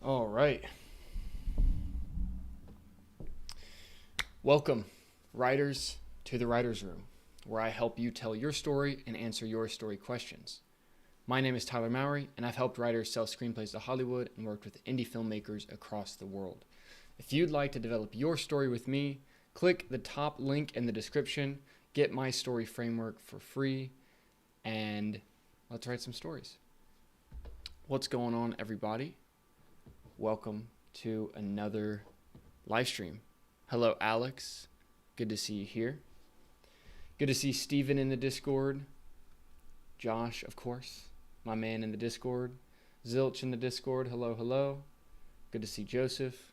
All right. Welcome, writers, to the Writer's Room, where I help you tell your story and answer your story questions. My name is TylerMowery, and I've helped writers sell screenplays to Hollywood and worked with indie filmmakers across the world. If you'd like to develop your story with me, click the top link in the description, get my story framework for free, and let's write some stories. What's going on, everybody? Welcome to another live stream. Hello, Alex. Good to see you here. Good to see Steven in the Discord. Josh, of course, my man in the Discord. Zilch in the Discord. Hello, hello. Good to see Joseph.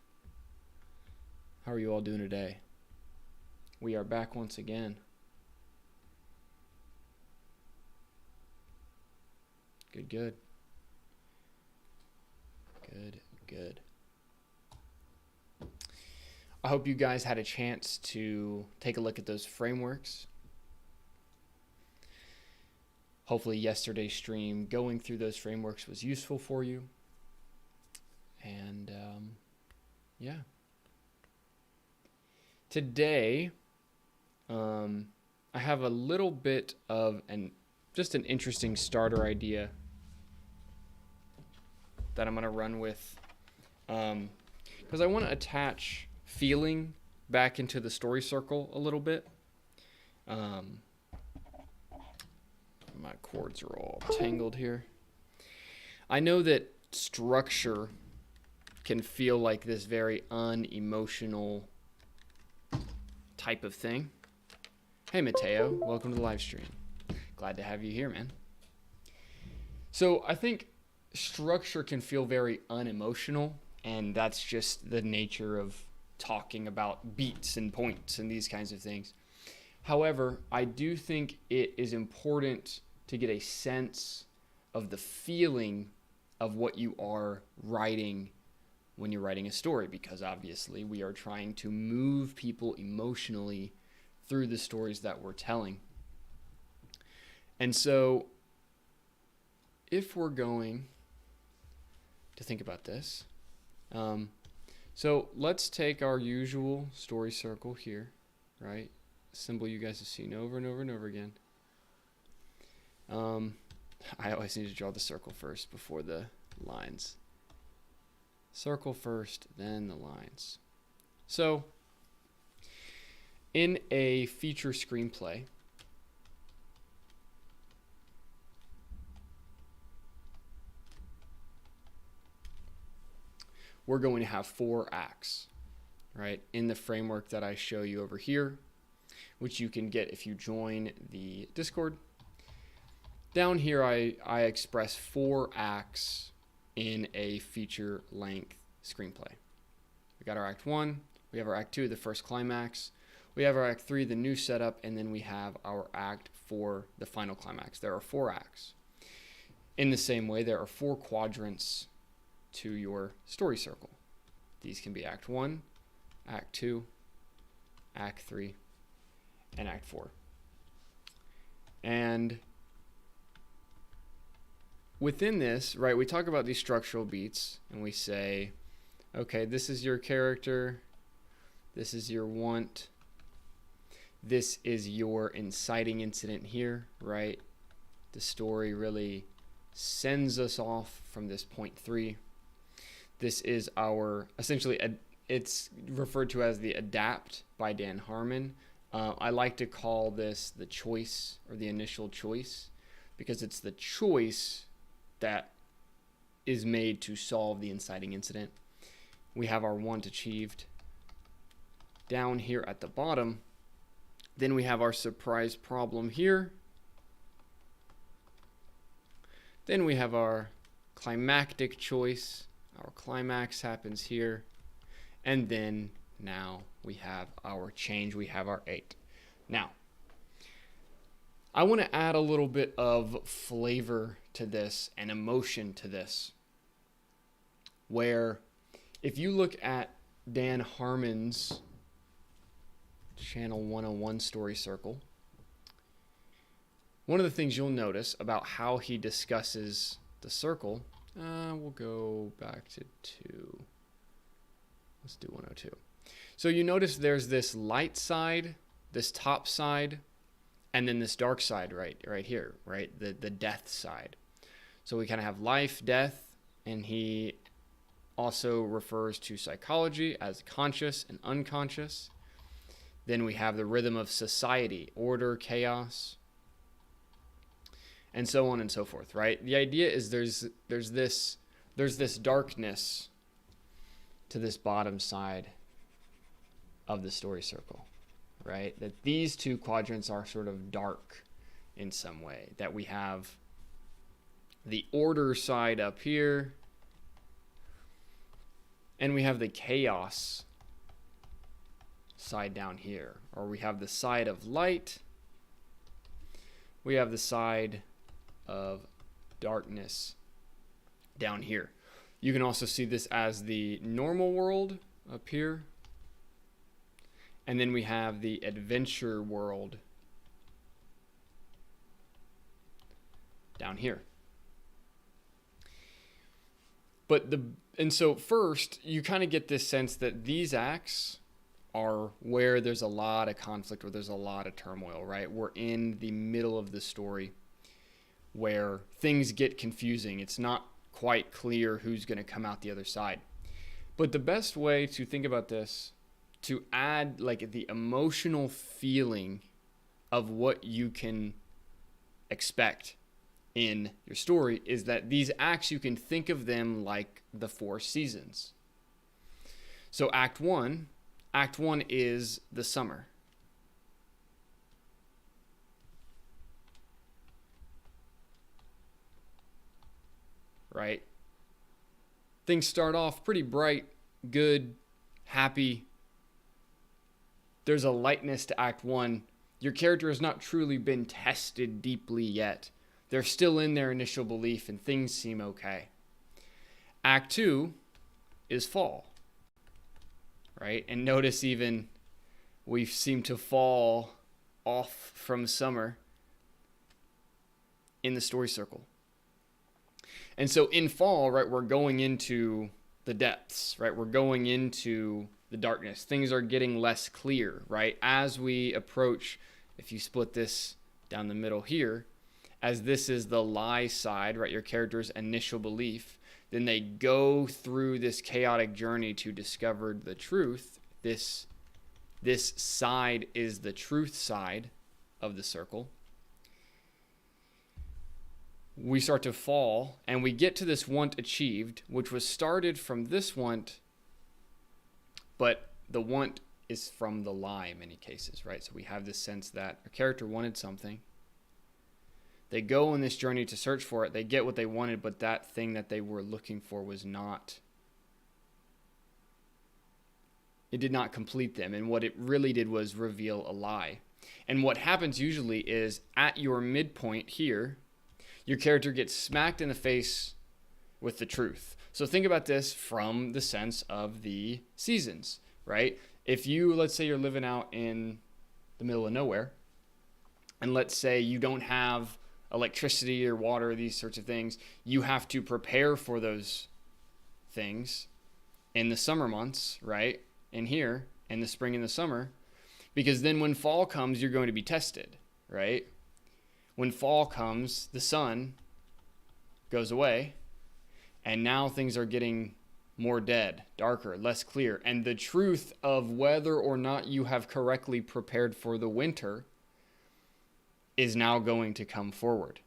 How are you all doing today? We are back once again. Good, good. Good, good. I hope you guys had a chance to take a look at those frameworks. Hopefully yesterday's stream going through those frameworks was useful for you. And yeah. Today, I have a little bit of just an interesting starter idea that I'm going to run with. Because I want to attach feeling back into the story circle a little bit. My cords are all tangled here. I know that structure can feel like this very unemotional type of thing. Hey, Mateo, welcome to the live stream. Glad to have you here, man. So I think structure can feel very unemotional, and that's just the nature of talking about beats and points and these kinds of things. However, I do think it is important to get a sense of the feeling of what you are writing when you're writing a story, because obviously we are trying to move people emotionally through the stories that we're telling. And so if we're going to think about this, so let's take our usual story circle here, right? Symbol you guys have seen over and over and over again. I always need to draw the circle first before the lines. Circle first, then the lines. So in a feature screenplay, we're going to have 4 acts, right? In the framework that I show you over here, which you can get if you join the Discord. Down here, I express 4 acts in a feature length screenplay. We got our act 1, we have our act 2, the first climax, we have our act 3, the new setup, and then we have our act 4, the final climax. There are 4 acts. In the same way, there are 4 quadrants to your story circle. These can be act 1, act 2, act 3, and act 4. And within this, right, we talk about these structural beats and we say, okay, this is your character, this is your want, this is your inciting incident here, right? The story really sends us off from this point 3. This is our, essentially, it's referred to as the adapt by Dan Harmon. I like to call this the choice, or the initial choice, because it's the choice that is made to solve the inciting incident. We have our want achieved down here at the bottom. Then we have our surprise problem here. Then we have our climactic choice. Our climax happens here. And then now we have our change. We have our 8. Now, I want to add a little bit of flavor to this and emotion to this, where if you look at Dan Harmon's Channel 101 story circle, one of the things you'll notice about how he discusses the circle We'll go back to 2. Let's do 102. So you notice there's this light side, this top side, and then this dark side right here, right? The death side. So we kind of have life, death, and he also refers to psychology as conscious and unconscious. Then we have the rhythm of society, order, chaos, and so on and so forth, right? The idea is there's this darkness to this bottom side of the story circle, right? That these two quadrants are sort of dark in some way. That we have the order side up here, and we have the chaos side down here. Or we have the side of light, we have the side of darkness down here. You can also see this as the normal world up here. And then we have the adventure world down here. And so first, you kind of get this sense that these acts are where there's a lot of conflict, where there's a lot of turmoil, right? We're in the middle of the story where things get confusing. It's not quite clear who's going to come out the other side. But the best way to think about this, to add like the emotional feeling of what you can expect in your story, is that these acts, you can think of them like the 4 seasons. So Act 1 is the summer. Right? Things start off pretty bright, good, happy. There's a lightness to Act 1. Your character has not truly been tested deeply yet. They're still in their initial belief and things seem okay. Act 2 is fall. Right? And notice even we seem to fall off from summer in the story circle. And so in fall, right, we're going into the depths, right? We're going into the darkness. Things are getting less clear, right? As we approach, if you split this down the middle here, as this is the lie side, right, your character's initial belief, then they go through this chaotic journey to discover the truth. This side is the truth side of the circle. We start to fall, and we get to this want achieved, which was started from this want, but the want is from the lie in many cases, right? So we have this sense that a character wanted something. They go on this journey to search for it. They get what they wanted, but that thing that they were looking for was not, it did not complete them. And what it really did was reveal a lie. And what happens usually is at your midpoint here, your character gets smacked in the face with the truth. So think about this from the sense of the seasons, right? If you, let's say you're living out in the middle of nowhere, and let's say you don't have electricity or water, these sorts of things, you have to prepare for those things in the summer months, right? In here, in the spring and the summer, because then when fall comes, you're going to be tested, right? When fall comes, the sun goes away, and now things are getting more dead, darker, less clear. And the truth of whether or not you have correctly prepared for the winter is now going to come forward,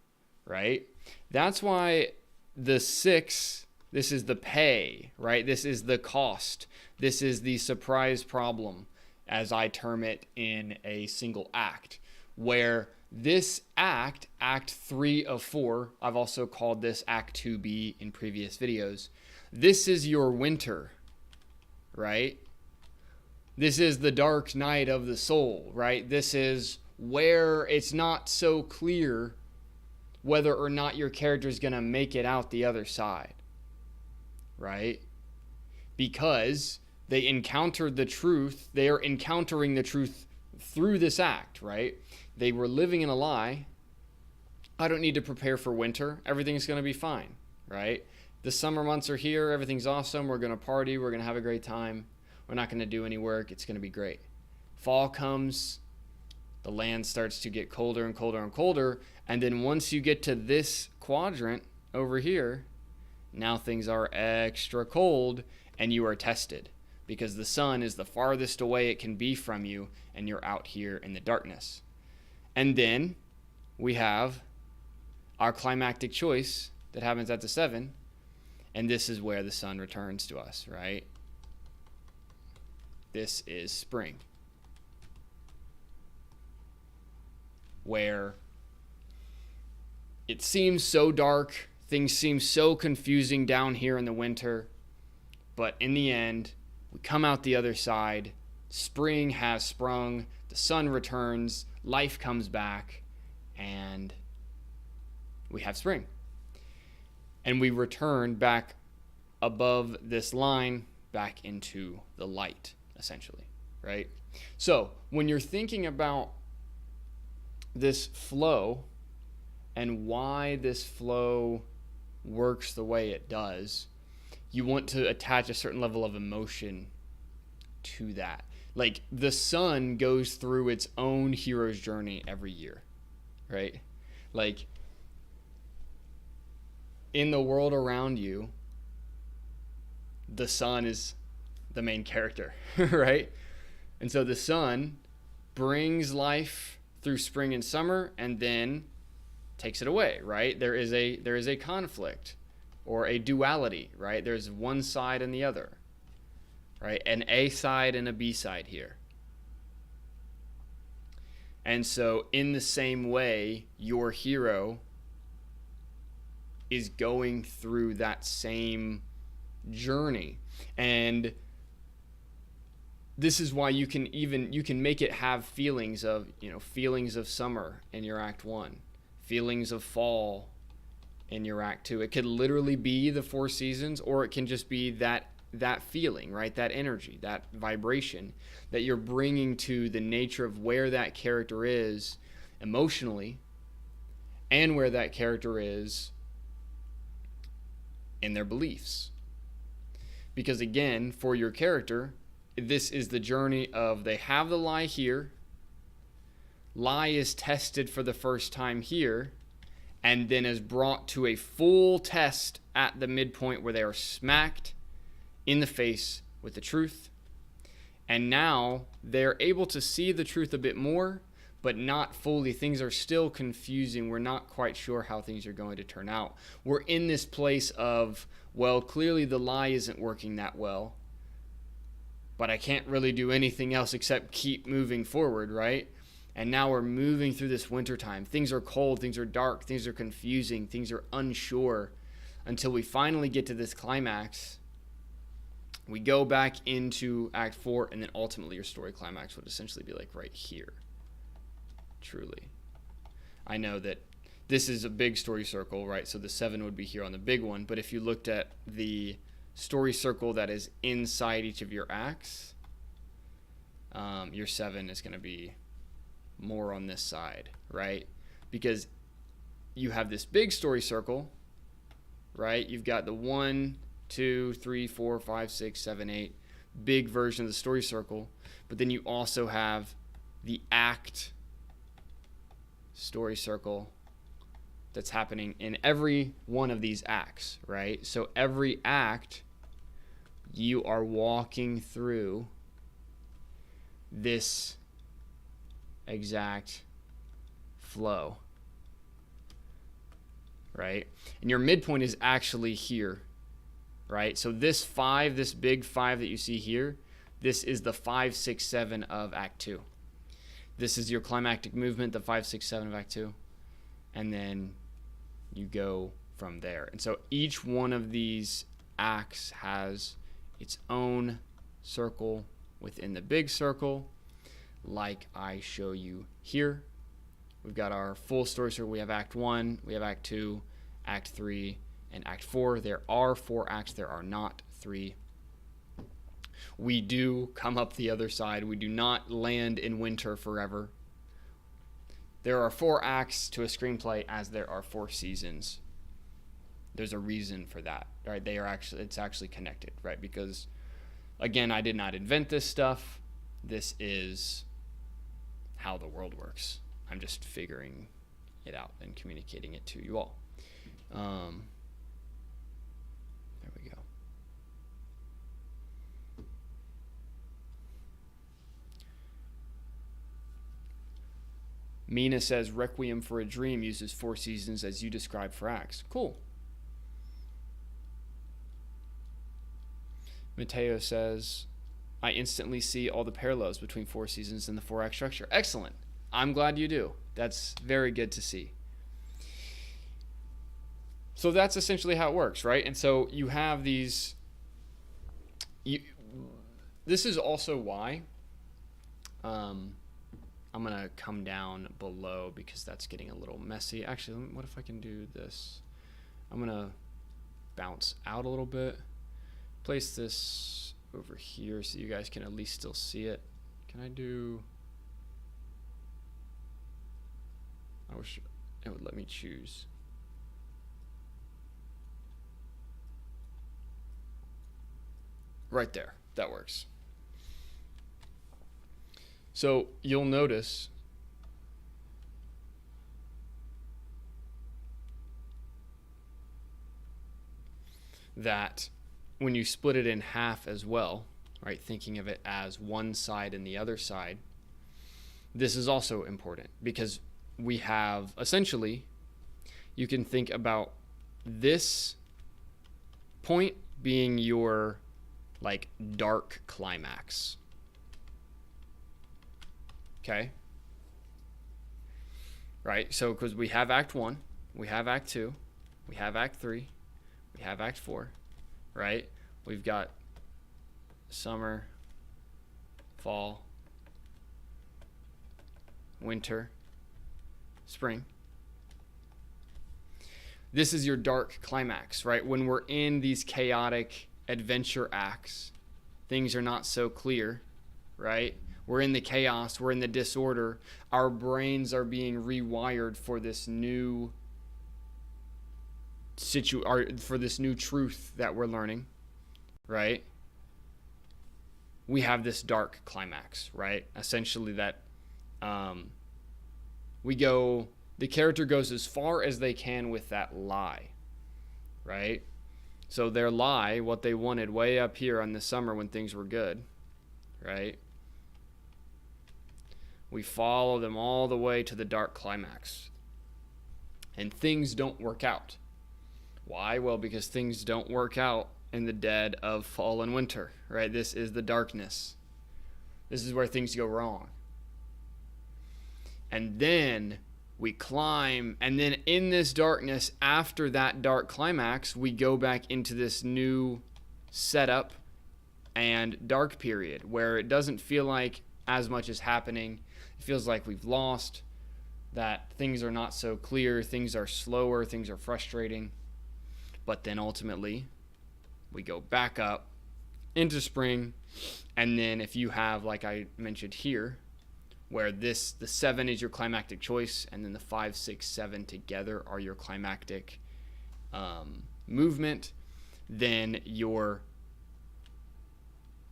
right? That's why the 6, this is the pay, right? This is the cost. This is the surprise problem, as I term it in a single act, where this act, Act 3 of 4, I've also called this Act 2B in previous videos. This is your winter, right? This is the dark night of the soul, right? This is where it's not so clear whether or not your character is going to make it out the other side, right? Because they encountered the truth. They are encountering the truth through this act, right? They were living in a lie. I don't need to prepare for winter. Everything's going to be fine, right? the summer months are here. Everything's awesome. We're going to party. We're going to have a great time. We're not going to do any work. It's going to be great. Fall comes. The land starts to get colder and colder and colder. And then once you get to this quadrant over here, now things are extra cold and you are tested because the sun is the farthest away it can be from you and you're out here in the darkness. And then we have our climactic choice that happens at the 7. And this is where the sun returns to us, right? This is spring. Where it seems so dark, things seem so confusing down here in the winter, but in the end, we come out the other side, spring has sprung, the sun returns, life comes back, and we have spring. And we return back above this line, back into the light, essentially, right? So when you're thinking about this flow and why this flow works the way it does, you want to attach a certain level of emotion to that. Like the sun goes through its own hero's journey every year, right? Like in the world around you, the sun is the main character, right? And so the sun brings life through spring and summer and then takes it away, right? There is a conflict or a duality, right? There's one side and the other, right? An A side and a B side here. And so in the same way, your hero is going through that same journey. And this is why you can make it have feelings of summer in your act 1, feelings of fall in your act 2. It could literally be the 4 seasons, or it can just be that feeling, right? That energy, that vibration that you're bringing to the nature of where that character is emotionally and where that character is in their beliefs. Because again, for your character, this is the journey of they have the lie here. Lie is tested for the first time here, and then is brought to a full test at the midpoint where they are smacked in the face with the truth. And now they're able to see the truth a bit more, but not fully. Things are still confusing. We're not quite sure how things are going to turn out. We're in this place of, well, clearly the lie isn't working that well, but I can't really do anything else except keep moving forward, right? And now we're moving through this winter time. Things are cold, things are dark, things are confusing, things are unsure, until we finally get to this climax. We go back into Act 4, and then ultimately your story climax would essentially be like right here. Truly. I know that this is a big story circle, right? So the 7 would be here on the big one, but if you looked at the story circle that is inside each of your acts, your 7 is going to be more on this side, right? Because you have this big story circle, right? You've got the 1, 2, 3, 4, 5, 6, 7, 8 big version of the story circle, but then you also have the act story circle that's happening in every one of these acts, right? So every act, you are walking through this exact flow, right? And your midpoint is actually here, right? So this 5, this big 5 that you see here, this is the 5, 6, 7 of Act 2. This is your climactic movement, the 5, 6, 7 of Act 2. And then you go from there. And so each one of these acts has its own circle within the big circle, like I show you here. We've got our full story circle. We have Act 1, we have Act 2, Act 3, and Act 4. There are 4 acts. There are not 3. We do come up the other side. We do not land in winter forever. There are 4 acts to a screenplay as there are 4 seasons. There's a reason for that, right? It's actually connected, right? Because again, I did not invent this stuff. This is how the world works. I'm just figuring it out and communicating it to you all. There we go. Mina says Requiem for a Dream uses 4 seasons as you described for acts. Cool. Mateo says, I instantly see all the parallels between 4 seasons and the 4-act structure. Excellent. I'm glad you do. That's very good to see. So that's essentially how it works, right? And so you have these... this is also why... I'm going to come down below because that's getting a little messy. Actually, what if I can do this? I'm going to bounce out a little bit. Place this over here so you guys can at least still see it. Can I do... I wish it would let me choose. Right there. That works. So you'll notice that when you split it in half as well, right, thinking of it as one side and the other side, this is also important because we have essentially, you can think about this point being your like dark climax. Okay. Right. So, because we have Act 1, we have Act 2, we have Act 3, we have Act 4, right? We've got summer, fall, winter, spring. This is your dark climax, right? When we're in these chaotic adventure acts, things are not so clear, right? We're in the chaos, we're in the disorder. Our brains are being rewired for this new for this new truth that we're learning, right? We have this dark climax, right? Essentially that the character goes as far as they can with that lie, right? So their lie, what they wanted way up here on the summer when things were good, right? We follow them all the way to the dark climax. And things don't work out. Why? Well, because things don't work out in the dead of fall and winter, right? This is the darkness. This is where things go wrong. And then we climb, and then in this darkness, after that dark climax, we go back into this new setup and dark period where it doesn't feel like as much is happening. It feels like we've lost, that things are not so clear, things are slower, things are frustrating. But then ultimately, we go back up into spring, and then if you have, like I mentioned here, where the 7 is your climactic choice, and then the 5, 6, 7 together are your climactic movement, then your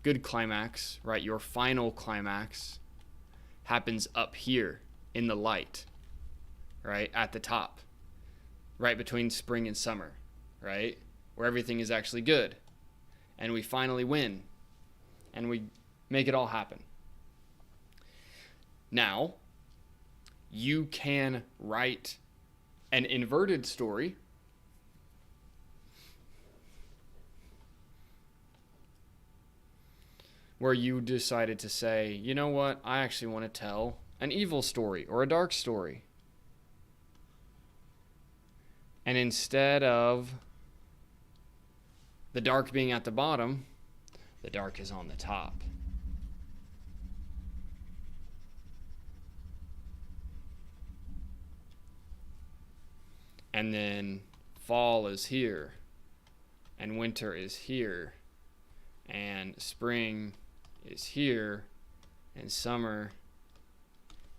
good climax, right, your final climax happens up here in the light, right, at the top, right between spring and summer, right, where everything is actually good, and we finally win, and we make it all happen. Now, you can write an inverted story where you decided to say, you know what, I actually want to tell an evil story or a dark story. And instead of the dark being at the bottom, the dark is on the top. And then fall is here, and winter is here, and spring is here, and summer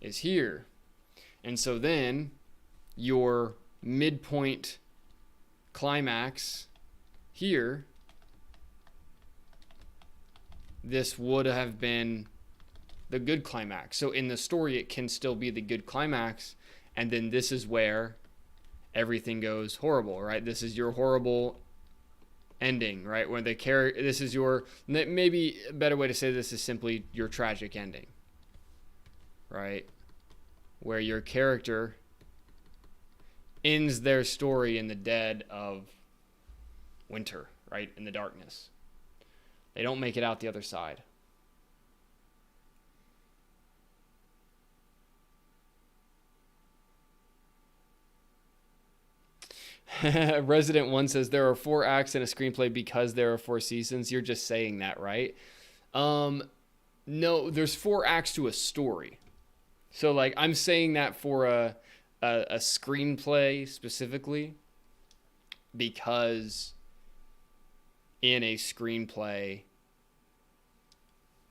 is here. And so then your midpoint climax here, this would have been the good climax. So in the story, it can still be the good climax, and then this is where everything goes horrible, right? This is your horrible ending, right? When the character, this is your, maybe a better way to say this is simply your tragic ending, right? Where your character ends their story in the dead of winter, right? In the darkness. They don't make it out the other side. Resident 1 says there are 4 acts in a screenplay because there are 4 seasons. You're just saying that, right? No, there's 4 acts to a story. So like I'm saying that for a screenplay specifically because in a screenplay,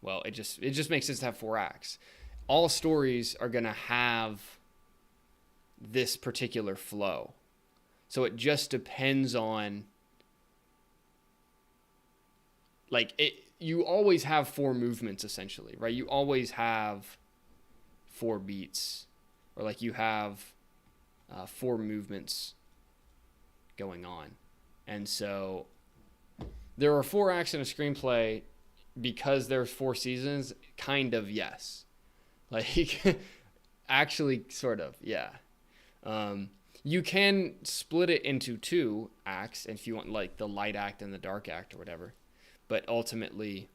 well, it just makes sense to have 4 acts. All stories are going to have this particular flow. So it just depends on, like, you always have 4 movements essentially, right? You always have 4 beats, or like you have 4 movements going on. And so there are 4 acts in a screenplay because there's 4 seasons, kind of, yes. Like, actually, sort of, yeah. You can split it into 2 acts if you want, like the light act and the dark act or whatever. But ultimately,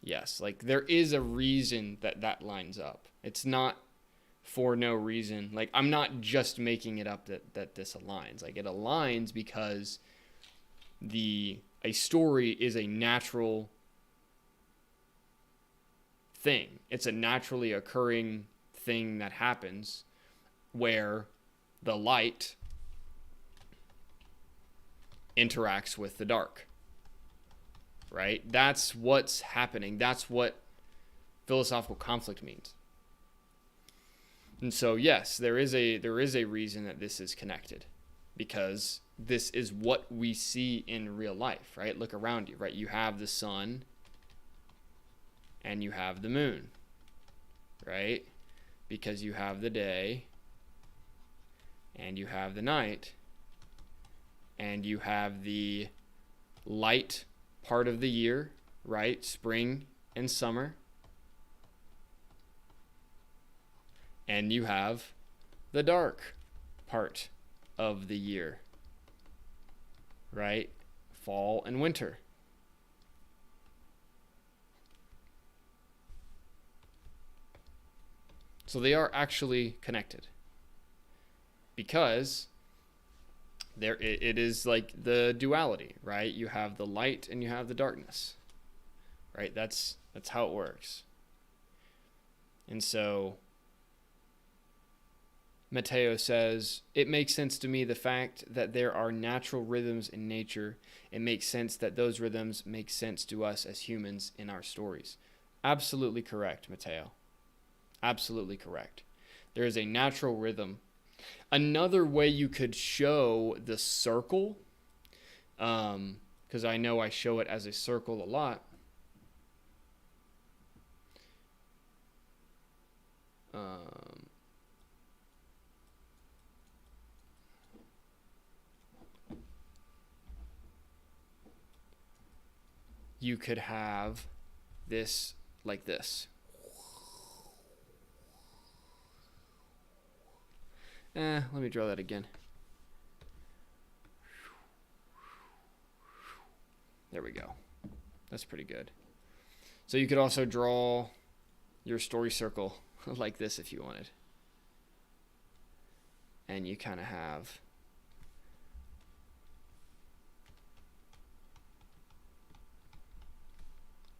yes, like there is a reason that lines up. It's not for no reason. Like I'm not just making it up that this aligns. Like it aligns because a story is a natural thing. It's a naturally occurring thing that happens where the light interacts with the dark, right? That's what's happening. That's what philosophical conflict means. And so, yes, there is a reason that this is connected, because this is what we see in real life, right? Look around you, right? You have the sun and you have the moon, right? Because you have the day and you have the night, and you have the light part of the year, right? Spring and summer. And you have the dark part of the year, right? Fall and winter. So they are actually connected, because it is like the duality, right? You have the light and you have the darkness, right? That's how it works. And so Matteo says, it makes sense to me, the fact that there are natural rhythms in nature. It makes sense that those rhythms make sense to us as humans in our stories. Absolutely correct, Matteo. Absolutely correct. There is a natural rhythm. Another way you could show the circle, because I know I show it as a circle a lot. You could have this like this. Let me draw that again. There we go. That's pretty good. So you could also draw your story circle like this if you wanted. And you kind of have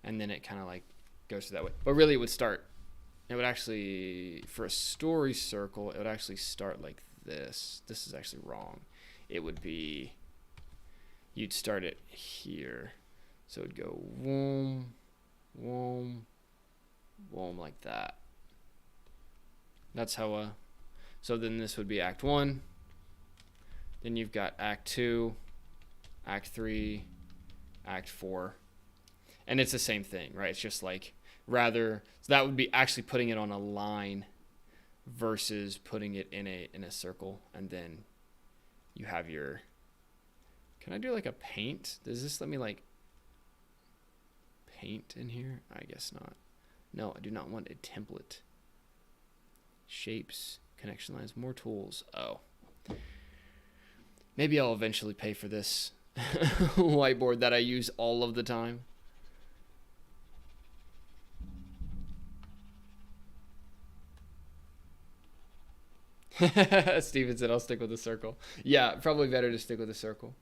and then it kind of like goes that way. But really it would start, it would actually, for a story circle, it would actually start like this. This is actually wrong. It would be, you'd start it here. So it would go whoom, whoom, whoom, like that. That's how, so then this would be Act 1. Then you've got Act 2, Act 3, Act 4. And it's the same thing, right? It's just like so that would be actually putting it on a line versus putting it in a circle. And then you have your, can I do like a paint? Does this let me like paint in here? I guess not. No, I do not want a template. Shapes, connection lines, more tools. Oh. Maybe I'll eventually pay for this whiteboard that I use all of the time. Steven said, I'll stick with the circle. Yeah, probably better to stick with the circle.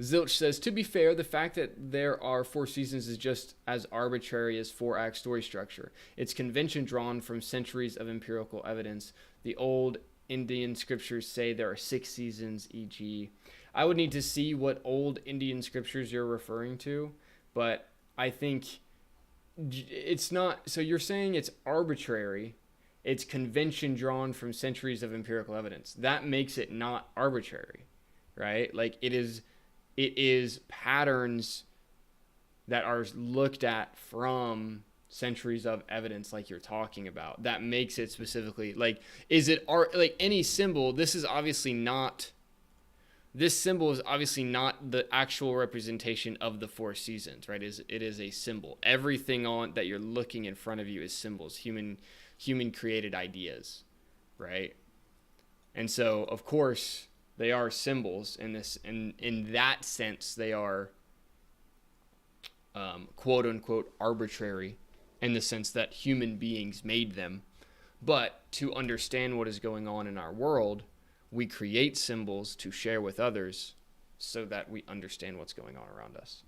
Zilch says, to be fair, the fact that there are 4 seasons is just as arbitrary as 4-act story structure. It's convention drawn from centuries of empirical evidence. The old Indian scriptures say there are 6 seasons, e.g. I would need to see what old Indian scriptures you're referring to, but I think it's not, so you're saying it's arbitrary. It's convention drawn from centuries of empirical evidence. That makes it not arbitrary, right? Like it is patterns that are looked at from centuries of evidence like you're talking about. That makes it specifically, like, is it art? Like any symbol, this symbol is obviously not the actual representation of the 4 seasons, right? It is a symbol. Everything on that you're looking in front of you is symbols, human created ideas, right? And so of course they are symbols in that sense. They are quote unquote arbitrary in the sense that human beings made them. But to understand what is going on in our world, we create symbols to share with others so that we understand what's going on around us.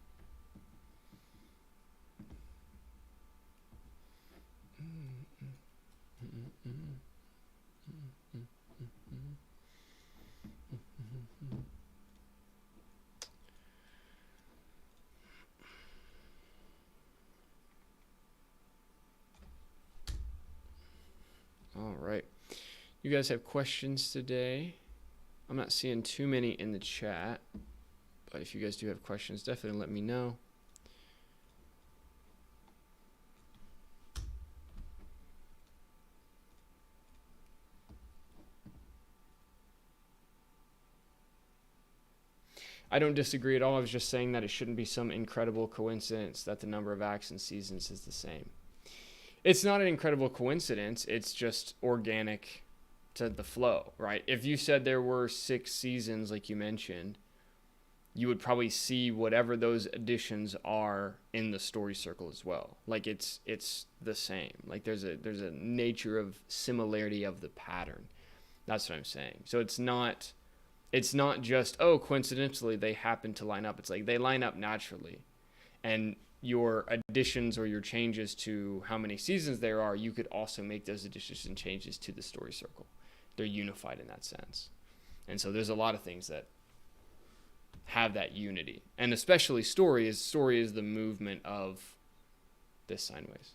All right. You guys have questions today? I'm not seeing too many in the chat, but if you guys do have questions, definitely let me know. I don't disagree at all. I was just saying that it shouldn't be some incredible coincidence that the number of acts and seasons is the same. It's not an incredible coincidence. It's just organic to the flow, right? If you said there were 6 seasons, like you mentioned, you would probably see whatever those additions are in the story circle as well. Like it's the same. Like there's a nature of similarity of the pattern. That's what I'm saying. So it's not just, oh, coincidentally they happen to line up. It's like they line up naturally. And your additions or your changes to how many seasons there are, you could also make those additions and changes to the story circle. They're unified in that sense. And so there's a lot of things that have that unity. And especially story is the movement of this sine waves.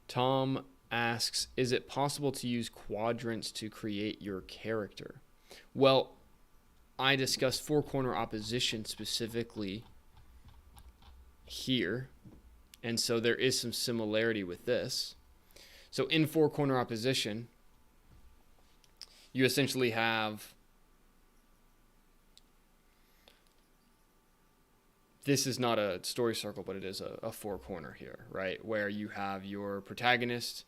Tom asks, is it possible to use quadrants to create your character? Well, I discussed 4-corner opposition specifically here, and so there is some similarity with this. So in 4-corner opposition, you essentially have, this is not a story circle, but it is a 4-corner here, right? Where you have your protagonist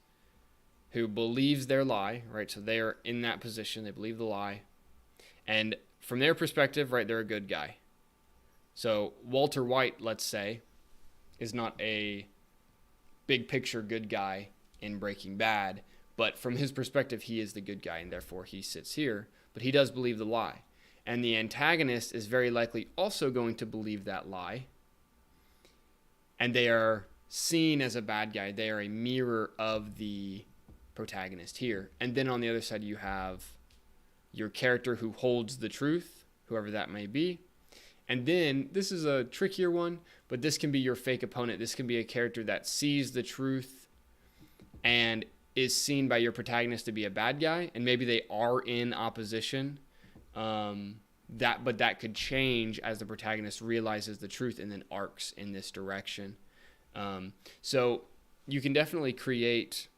who believes their lie, right? So they are in that position, they believe the lie. And from their perspective, right, they're a good guy. So Walter White, let's say, is not a big picture good guy in Breaking Bad, but from his perspective, he is the good guy, and therefore he sits here, but he does believe the lie. And the antagonist is very likely also going to believe that lie. And they are seen as a bad guy. They are a mirror of the protagonist here. And then on the other side, you have your character who holds the truth, whoever that may be. And then this is a trickier one, but this can be your fake opponent. This can be a character that sees the truth and is seen by your protagonist to be a bad guy, and maybe they are in opposition. But that could change as the protagonist realizes the truth and then arcs in this direction. So you can definitely create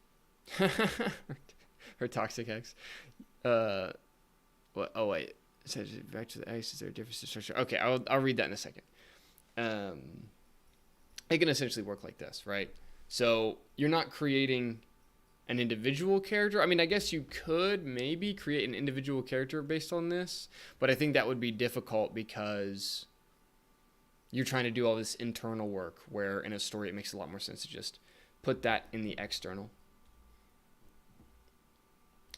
her toxic ex. Oh wait. It says back to the ice. Is there a difference in structure? Okay, I'll read that in a second. It can essentially work like this, right? So you're not creating an individual character. I mean, I guess you could maybe create an individual character based on this, but I think that would be difficult because you're trying to do all this internal work, where in a story it makes a lot more sense to just put that in the external.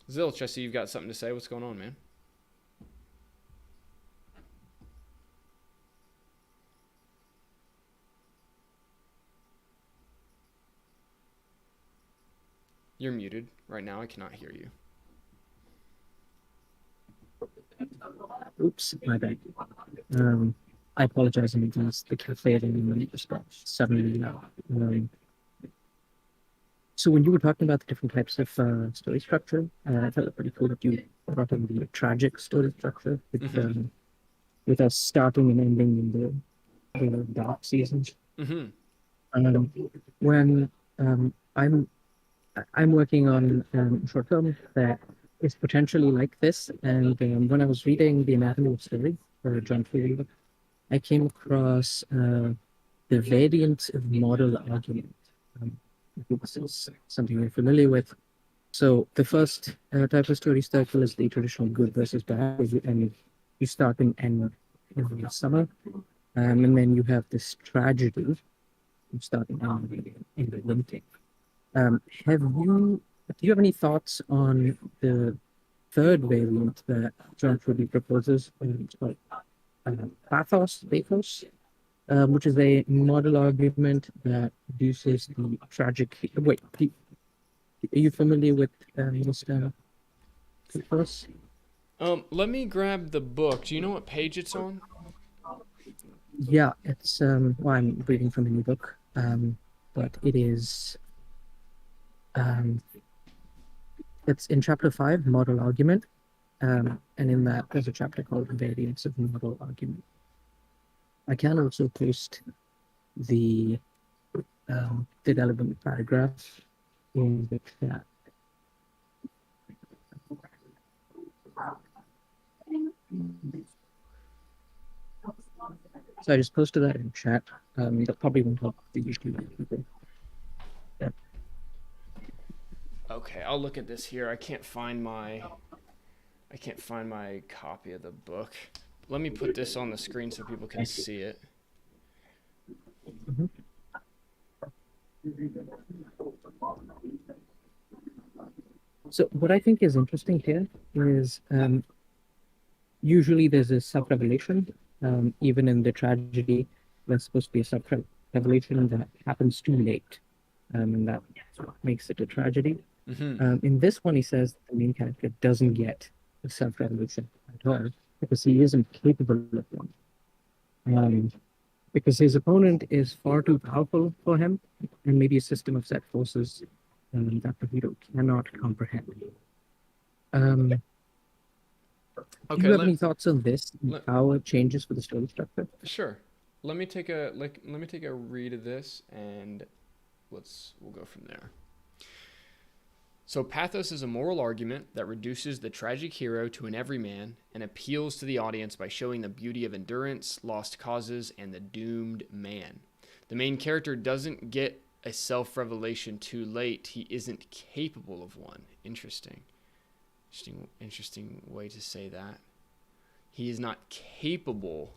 Zilch, I see you've got something to say. What's going on, man? You're muted right now. I cannot hear you. Oops, my bad. I apologize in advance. The cafe just suddenly. So when you were talking about the different types of story structure, I felt it pretty cool that you brought in the tragic story structure with us starting and ending in the dark seasons. When I'm working on a short film that is potentially like this, and when I was reading The Anatomy of Story for John Freeland, I came across the variant of model argument. I think this is something you're familiar with. So the first type of story cycle is the traditional good versus bad, and you start and end in the summer, and then you have this tragedy, you start and end in the winter. Do you have any thoughts on the third variant that John Truby proposes? It's called pathos, which is a model argument that reduces the tragic. Wait, are you familiar with this pathos? Let me grab the book. Do you know what page it's on? Yeah, it's well, I'm reading from a new book, but it is. It's in chapter 5, model argument, and in that there's a chapter called variants of model argument. I can also post the relevant paragraph in the chat. So I just posted that in chat. That probably won't help the YouTube people. Yeah. Okay, I'll look at this here. I can't find my copy of the book. Let me put this on the screen so people can see it. Mm-hmm. So what I think is interesting here is usually there's a self-revelation. Even in the tragedy, there's supposed to be a self-revelation that happens too late, and that makes it a tragedy. In this one, he says the main character doesn't get a self-revelation at all because he isn't capable of one. Because his opponent is far too powerful for him, and maybe a system of set forces that the hero cannot comprehend. Do you have any thoughts on this? How it changes for the story structure? Sure. Let me take a read of this, and we'll go from there. So pathos is a moral argument that reduces the tragic hero to an everyman and appeals to the audience by showing the beauty of endurance, lost causes, and the doomed man. The main character doesn't get a self-revelation too late. He isn't capable of one. Interesting way to say that. He is not capable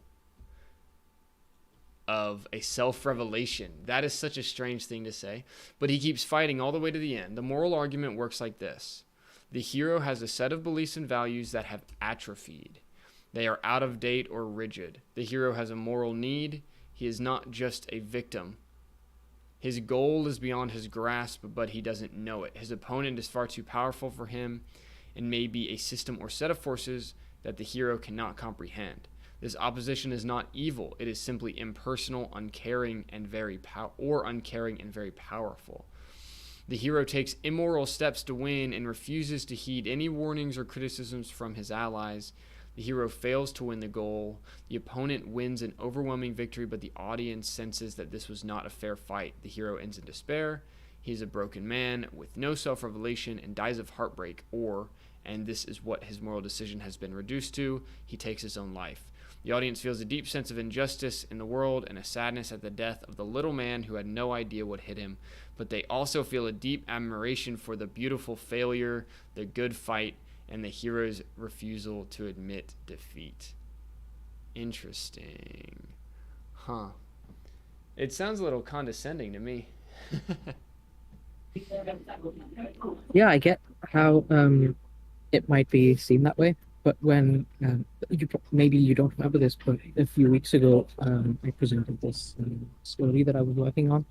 of a self-revelation. That is such a strange thing to say, but he keeps fighting all the way to the end. The moral argument works like this. The hero has a set of beliefs and values that have atrophied. They are out of date or rigid. The hero has a moral need. He is not just a victim. His goal is beyond his grasp, but he doesn't know it. His opponent is far too powerful for him and may be a system or set of forces that the hero cannot comprehend. This opposition is not evil. It is simply impersonal, uncaring, and very powerful. The hero takes immoral steps to win and refuses to heed any warnings or criticisms from his allies. The hero fails to win the goal. The opponent wins an overwhelming victory, but the audience senses that this was not a fair fight. The hero ends in despair. He is a broken man with no self-revelation and dies of heartbreak, or, and this is what his moral decision has been reduced to, he takes his own life. The audience feels a deep sense of injustice in the world and a sadness at the death of the little man who had no idea what hit him, but they also feel a deep admiration for the beautiful failure, the good fight, and the hero's refusal to admit defeat. Interesting. Huh. It sounds a little condescending to me. Yeah, I get how it might be seen that way, but when maybe you don't remember this, but a few weeks ago I presented this story that I was working on,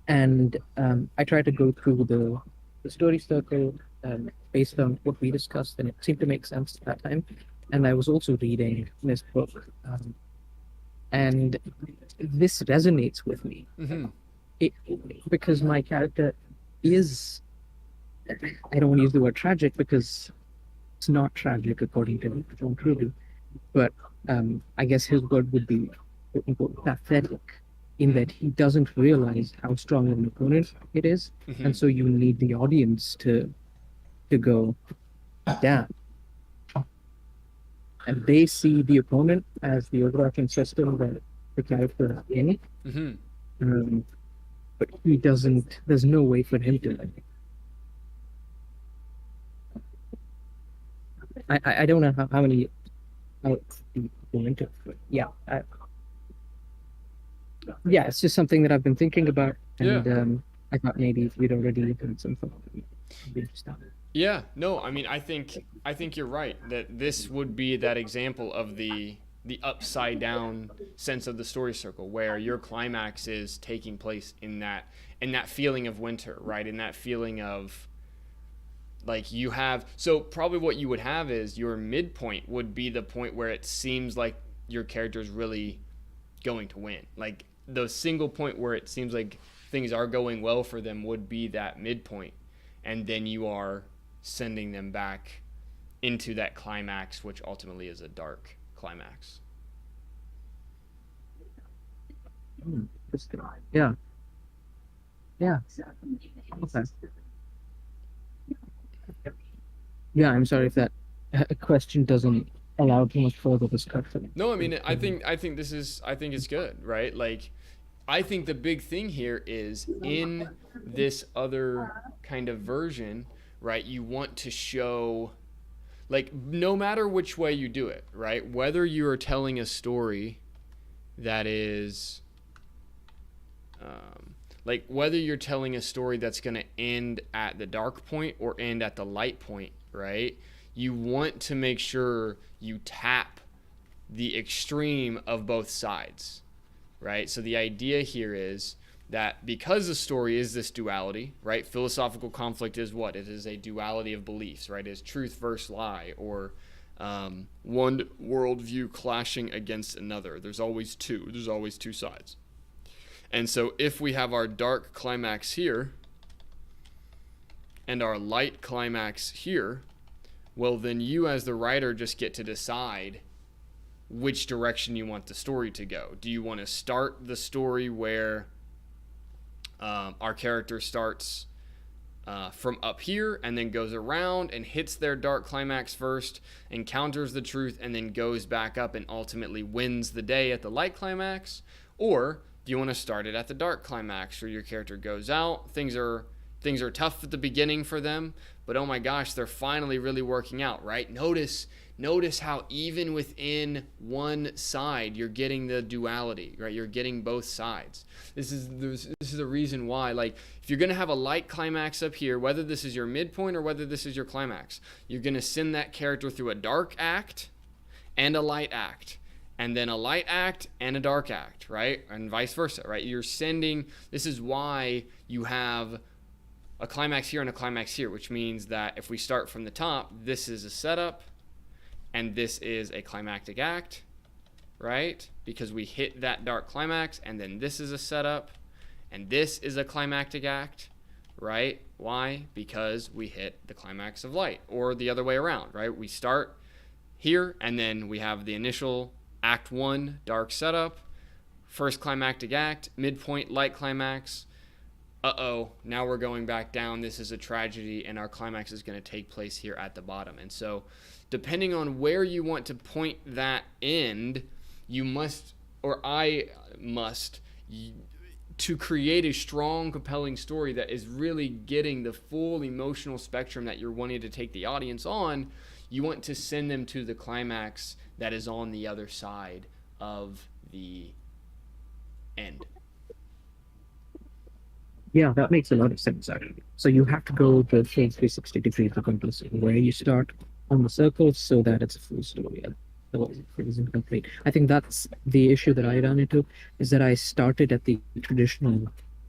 and I tried to go through the story circle based on what we discussed, and it seemed to make sense at that time. And I was also reading this book, and this resonates with me. Because my character is, I don't want to use the word tragic because it's not tragic according to John Truby, but I guess his word would be pathetic, in that he doesn't realize how strong an opponent it is, and so you need the audience to go, damn. And they see the opponent as the overarching system that the character is in. But he doesn't, there's no way for him to. I don't know how many how deep go into it, but yeah. Yeah, it's just something that I've been thinking about, and I thought maybe if you'd already done something, it'd be interesting. Yeah, no, I mean, I think you're right that this would be that example of the upside down sense of the story circle, where your climax is taking place in that feeling of winter, right? In that feeling of, like, you have, so probably what you would have is your midpoint would be the point where it seems like your character is really going to win. Like, the single point where it seems like things are going well for them would be that midpoint, and then you are sending them back into that climax, which ultimately is a dark climax. Yeah. Okay. Yeah, I'm sorry if that question doesn't allow too much further discussion. No, I mean, I think it's good, right? Like, I think the big thing here is in this other kind of version, right? You want to show, like, no matter which way you do it, right? Whether you are telling a story that is, like, whether you're telling a story that's going to end at the dark point or end at the light point, right? You want to make sure you tap the extreme of both sides, right? So the idea here is that because the story is this duality, right? Philosophical conflict is what? It is a duality of beliefs, right? It is truth versus lie, or one worldview clashing against another. There's always two sides. And so if we have our dark climax here and our light climax here, well, then you as the writer just get to decide which direction you want the story to go. Do you want to start the story where our character starts from up here and then goes around and hits their dark climax first, encounters the truth, and then goes back up and ultimately wins the day at the light climax? Or do you want to start it at the dark climax, where your character goes out, things are tough at the beginning for them, but oh my gosh, they're finally really working out, right? Notice how even within one side you're getting the duality, right? You're getting both sides. This is the reason why, like, if you're going to have a light climax up here, whether this is your midpoint or whether this is your climax, you're going to send that character through a dark act and a light act, and then a light act and a dark act, right? And vice versa, right? This is why you have a climax here and a climax here, which means that if we start from the top, this is a setup, and this is a climactic act, right? Because we hit that dark climax, and then this is a setup, and this is a climactic act, right? Why? Because we hit the climax of light, or the other way around, right? We start here, and then we have the initial act 1 dark setup, first climactic act, midpoint light climax. Now we're going back down. This is a tragedy, and our climax is going to take place here at the bottom. And so depending on where you want to point that end, you must, or I must, to create a strong, compelling story that is really getting the full emotional spectrum that you're wanting to take the audience on, you want to send them to the climax that is on the other side of the end. Yeah, that makes a lot of sense, actually. So you have to go the full 360 degrees of complicity, where you start on the circle so that it's a full story. Otherwise, it is incomplete. I think that's the issue that I ran into, is that I started at the traditional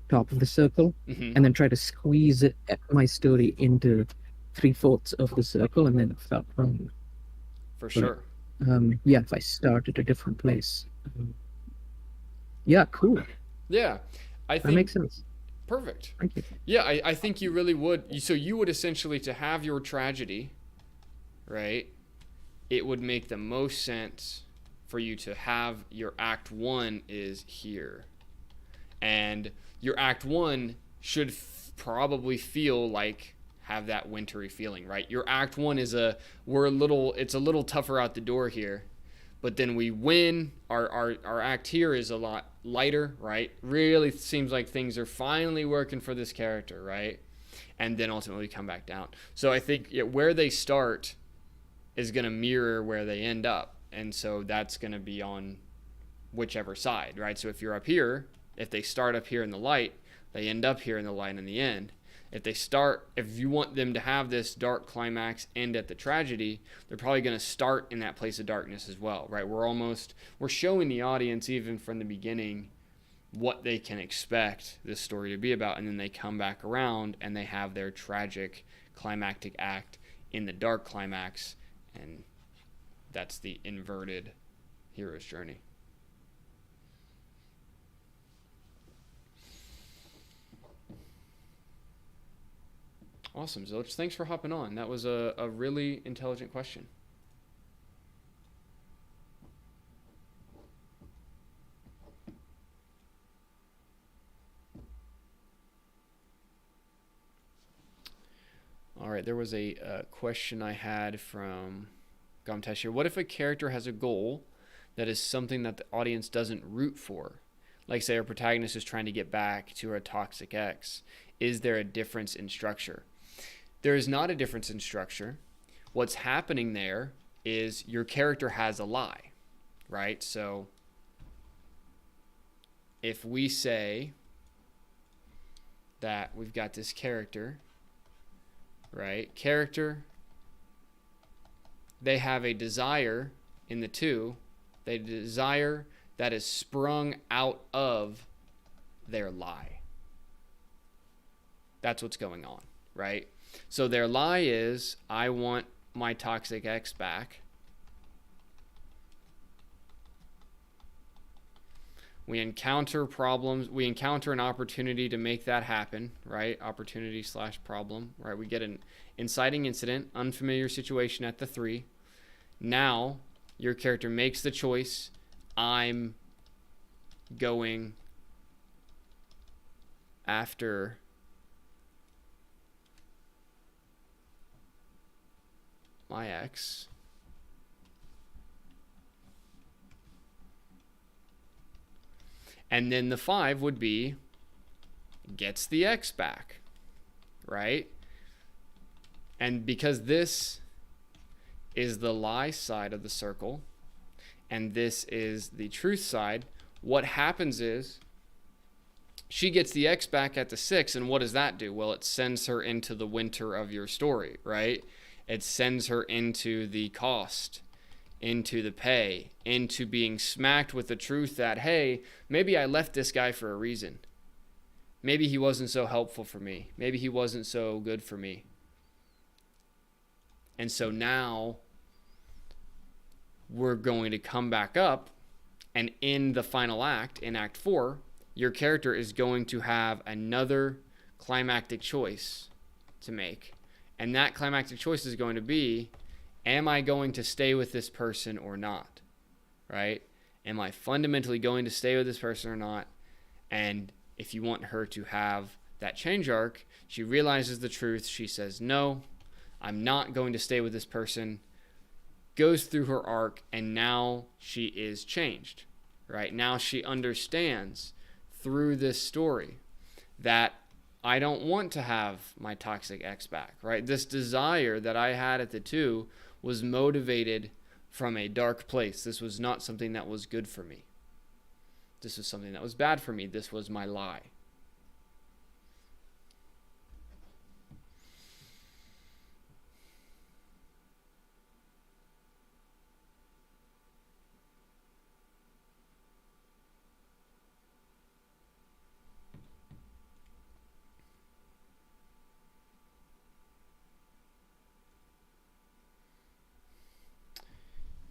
top of the circle and then try to squeeze my story into 3/4 of the circle, and then it felt wrong. For sure. Yeah, if I start at a different place. Yeah, cool. Yeah, I That think makes sense. perfect. Thank you. Yeah, I think you really would. So you would essentially, to have your tragedy, right? It would make the most sense for you to have your act 1 is here. And your act 1 should probably feel like, have that wintry feeling, right? Your act 1 is it's a little tougher out the door here. But then we win. Our act here is a lot lighter, right? Really seems like things are finally working for this character, right? And then ultimately come back down. So I think where they start is going to mirror where they end up. And so that's going to be on whichever side, right? So if you're up here, if they start up here in the light, they end up here in the light in the end. If you want them to have this dark climax end at the tragedy, they're probably going to start in that place of darkness as well, right? We're showing the audience even from the beginning what they can expect this story to be about, and then they come back around and they have their tragic climactic act in the dark climax, and that's the inverted hero's journey. Awesome, Zilch. Thanks for hopping on. That was a really intelligent question. All right, there was a question I had from Gomtesh here. What if a character has a goal that is something that the audience doesn't root for? Like, say, our protagonist is trying to get back to her toxic ex. Is there a difference in structure? There is not a difference in structure. What's happening there is your character has a lie, right? So if we say that we've got this character, right? Character, they have a desire in the 2. They desire that is sprung out of their lie. That's what's going on, right? So their lie is, I want my toxic ex back. We encounter problems. We encounter an opportunity to make that happen, right? Opportunity/problem, right? We get an inciting incident, unfamiliar situation at the 3. Now, your character makes the choice. I'm going after my ex. And then the 5 would be gets the ex back, right? And because this is the lie side of the circle and this is the truth side, what happens is she gets the ex back at the 6, and what does that do? Well, it sends her into the winter of your story, right? It sends her into the cost, into the pay, into being smacked with the truth that, hey, maybe I left this guy for a reason. Maybe he wasn't so helpful for me. Maybe he wasn't so good for me. And so now we're going to come back up, and in the final act, in Act 4, your character is going to have another climactic choice to make. And that climactic choice is going to be, am I going to stay with this person or not? Right? Am I fundamentally going to stay with this person or not? And if you want her to have that change arc, she realizes the truth. She says, no, I'm not going to stay with this person. Goes through her arc, and now she is changed. Right? Now she understands through this story that I don't want to have my toxic ex back, right? This desire that I had at the 2 was motivated from a dark place. This was not something that was good for me. This was something that was bad for me. This was my lie.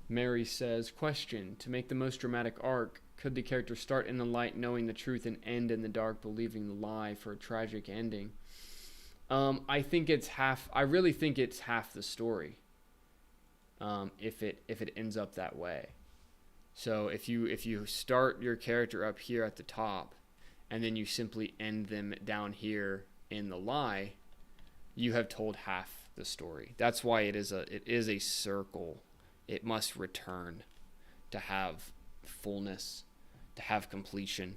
Mary says, question, to make the most dramatic arc, could the character start in the light knowing the truth and end in the dark believing the lie for a tragic ending? I really think it's half the story. If it ends up that way. So if you start your character up here at the top and then you simply end them down here in the lie, you have told half the story. That's why it is a circle. It must return to have fullness, to have completion.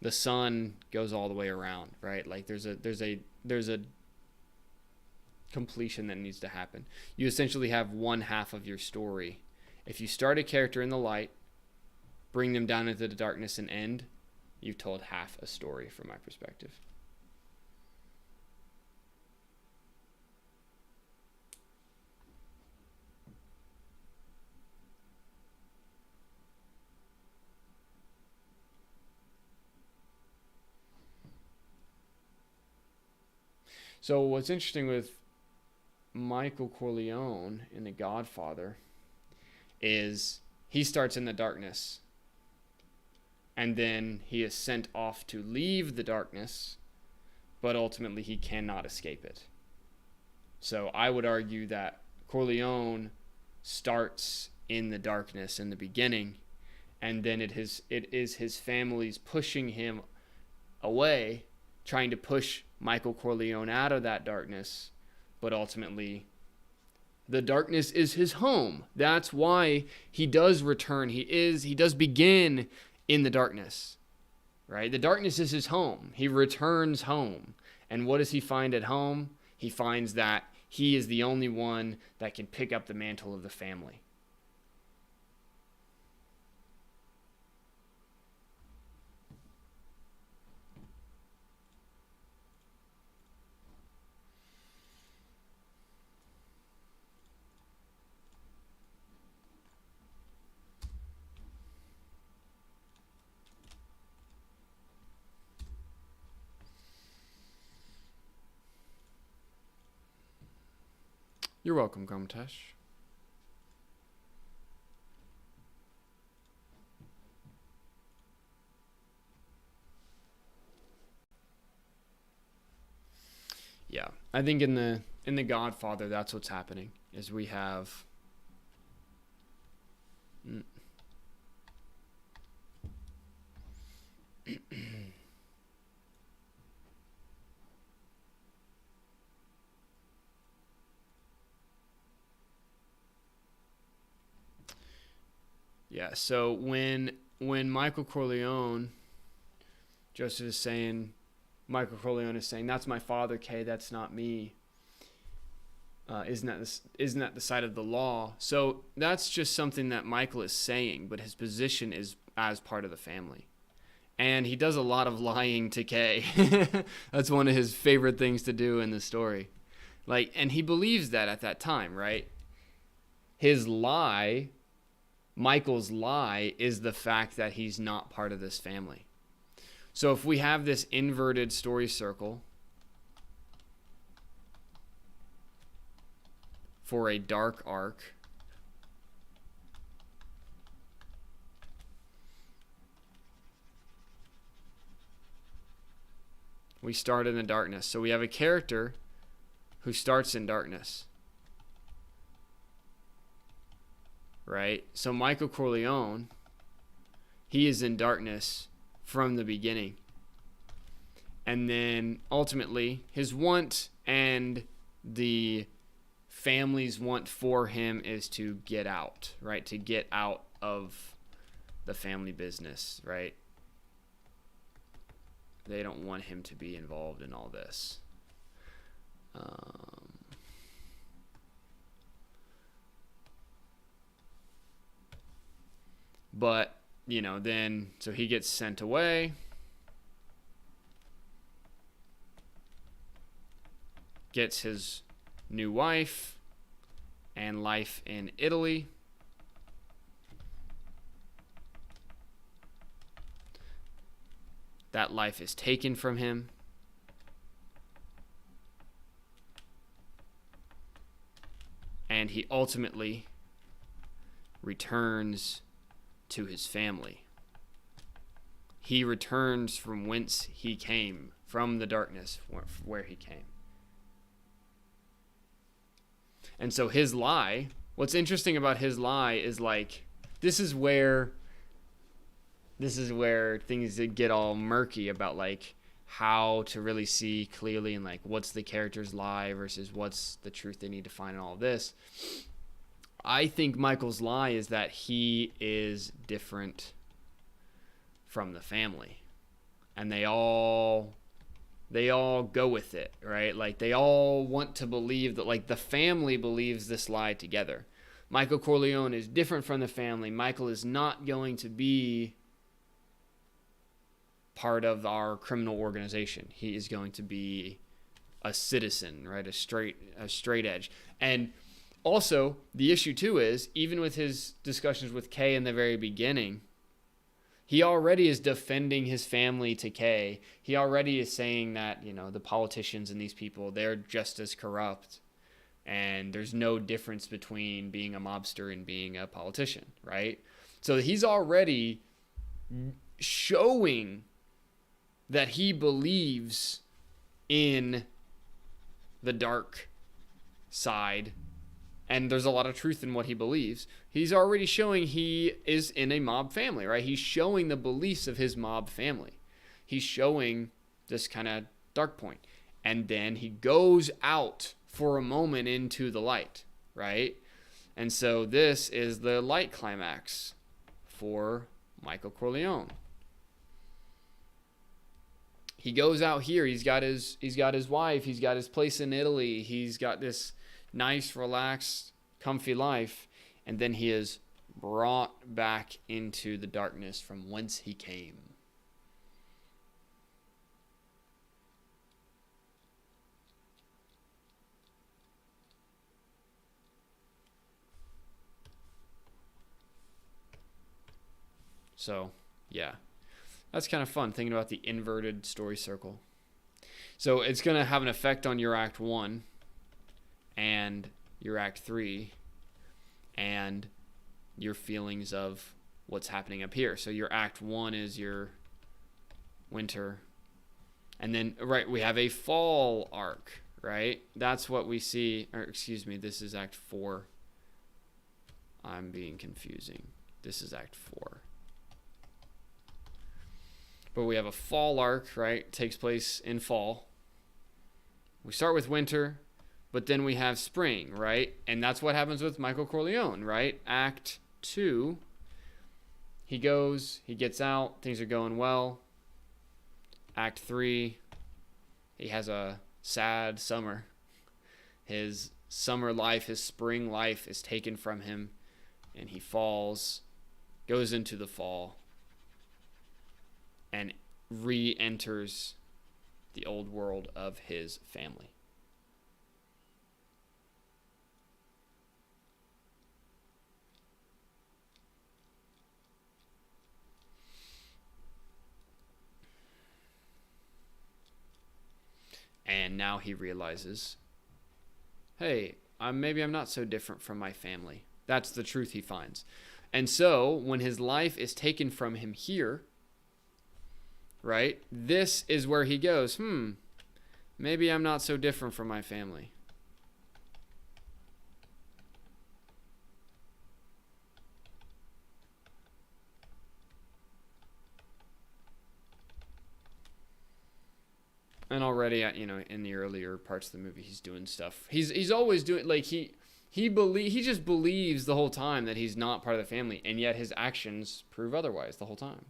The sun goes all the way around, right? Like there's a completion that needs to happen. You essentially have one half of your story. If you start a character in the light, bring them down into the darkness and end, you've told half a story from my perspective. So what's interesting with Michael Corleone in The Godfather is he starts in the darkness and then he is sent off to leave the darkness, but ultimately he cannot escape it. So I would argue that Corleone starts in the darkness in the beginning, and then it is his family's pushing him away, trying to push Michael Corleone out of that darkness, but ultimately the darkness is his home. That's why he does return. He does begin in the darkness, right? The darkness is his home. He returns home. And what does he find at home? He finds that he is the only one that can pick up the mantle of the family. You're welcome, Kamtesh. Yeah, I think in the Godfather, that's what's happening. Is we have yeah, so when Michael Corleone, Joseph is saying, Michael Corleone is saying, that's my father, Kay, that's not me. Isn't that the side of the law? So that's just something that Michael is saying, but his position is as part of the family. And he does a lot of lying to Kay. That's one of his favorite things to do in the story. And he believes that at that time, right? His lie, Michael's lie, is the fact that he's not part of this family. So if we have this inverted story circle for a dark arc, We start in the darkness. So we have a character who starts in darkness. Right? So Michael Corleone, he is in darkness from the beginning. And then ultimately, his want and the family's want for him is to get out, right? To get out of the family business, right? They don't want him to be involved in all this. But, you know, then, so he gets sent away. Gets his new wife and life in Italy. That life is taken from him. And he ultimately returns to his family. He returns from whence he came, from the darkness where he came. And so his lie, what's interesting about his lie is like, this is where things get all murky about like how to really see clearly and like what's the character's lie versus what's the truth they need to find in all of this. I think Michael's lie is that he is different from the family, and they all go with it, right? Like they all want to believe that, like the family believes this lie together. Michael Corleone is different from the family. Michael is not going to be part of our criminal organization. He is going to be a citizen, right? A straight edge. And also, the issue too is, even with his discussions with Kay in the very beginning, he already is defending his family to Kay. He already is saying that, you know, the politicians and these people, they're just as corrupt. And there's no difference between being a mobster and being a politician, right? So he's already showing that he believes in the dark side, and there's a lot of truth in what he believes. He's already showing he is in a mob family, right? He's showing the beliefs of his mob family. He's showing this kind of dark point. And then he goes out for a moment into the light, right? And so this is the light climax for Michael Corleone. He goes out here. He's got his wife. He's got his place in Italy. He's got this nice, relaxed, comfy life. And then he is brought back into the darkness from whence he came. So, yeah. That's kind of fun, thinking about the inverted story circle. So it's going to have an effect on your Act 1 and your Act 3 and your feelings of what's happening up here. So your Act 1 is your winter. And then, right, we have a fall arc, right? That's what we see. Or, excuse me, this is Act 4. I'm being confusing. This is Act 4. But we have a fall arc, right? Takes place in fall. We start with winter, but then we have spring, right? And that's what happens with Michael Corleone, right? Act 2, he goes, he gets out, things are going well. Act 3, he has a sad summer. His summer life, his spring life is taken from him, and he falls, goes into the fall, and re-enters the old world of his family. And now he realizes, hey, maybe I'm not so different from my family. That's the truth he finds. And so when his life is taken from him here, right? This is where he goes, maybe I'm not so different from my family. And already, in the earlier parts of the movie, he's doing stuff. He's always doing, like, he just believes the whole time that he's not part of the family, and yet his actions prove otherwise the whole time.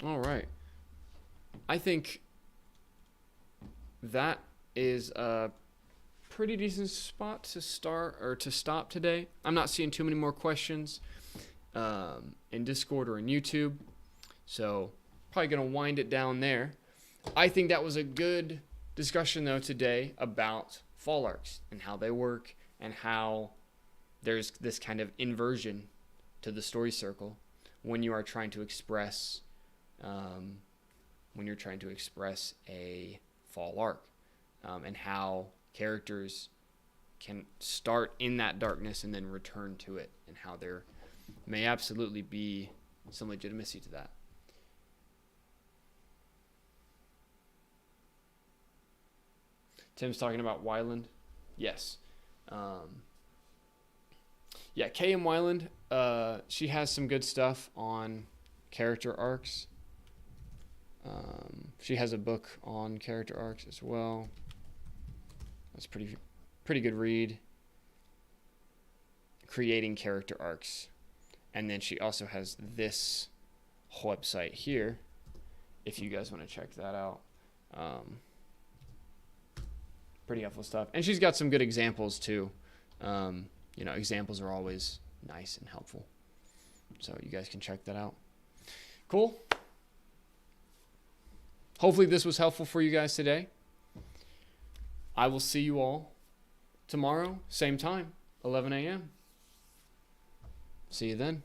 All right. I think that is a pretty decent spot to start or to stop today. I'm not seeing too many more questions in Discord or in YouTube, so probably gonna wind it down there. I think that was a good discussion though today about fall arcs and how they work and how there's this kind of inversion to the story circle when you are trying to express a fall arc, and how characters can start in that darkness and then return to it, and how there may absolutely be some legitimacy to that. Tim's talking about Wyland. Yes. Yeah, K.M. Wyland, she has some good stuff on character arcs. She has a book on character arcs as well. That's pretty good read. Creating character arcs. And then she also has this website here, if you guys want to check that out. Pretty helpful stuff. And she's got some good examples too. Examples are always nice and helpful. So you guys can check that out. Cool. Hopefully this was helpful for you guys today. I will see you all tomorrow, same time, 11 a.m. See you then.